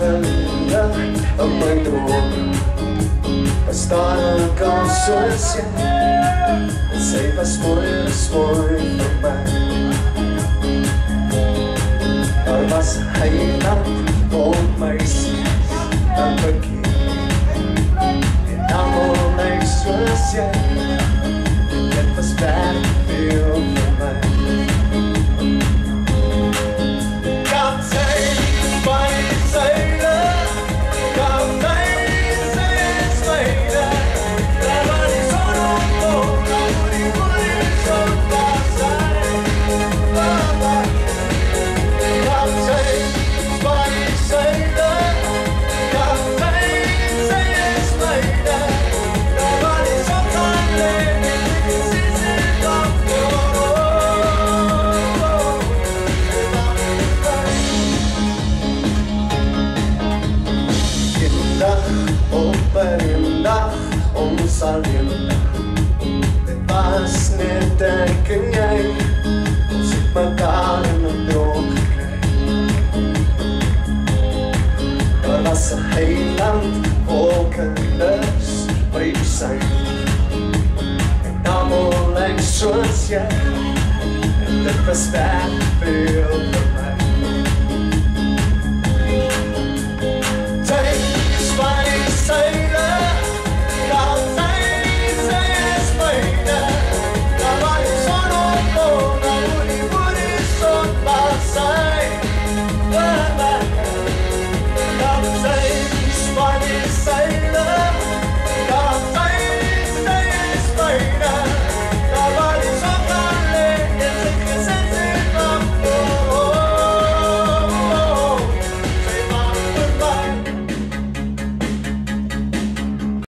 gelede in my droom bestaan 'n kans soos jy. Sy was mooi vir my. Daar was heiland op my sies en verkeer en almal lyk soos jy. Dit was baie veel vir my. Ons alleen, dit was net ek en jy. Ons het mekaar in 'n droom gekry. Daar was 'n heiland, wolkenlus by die see. En almal lyk soos jy. En dit was baie veel vir my.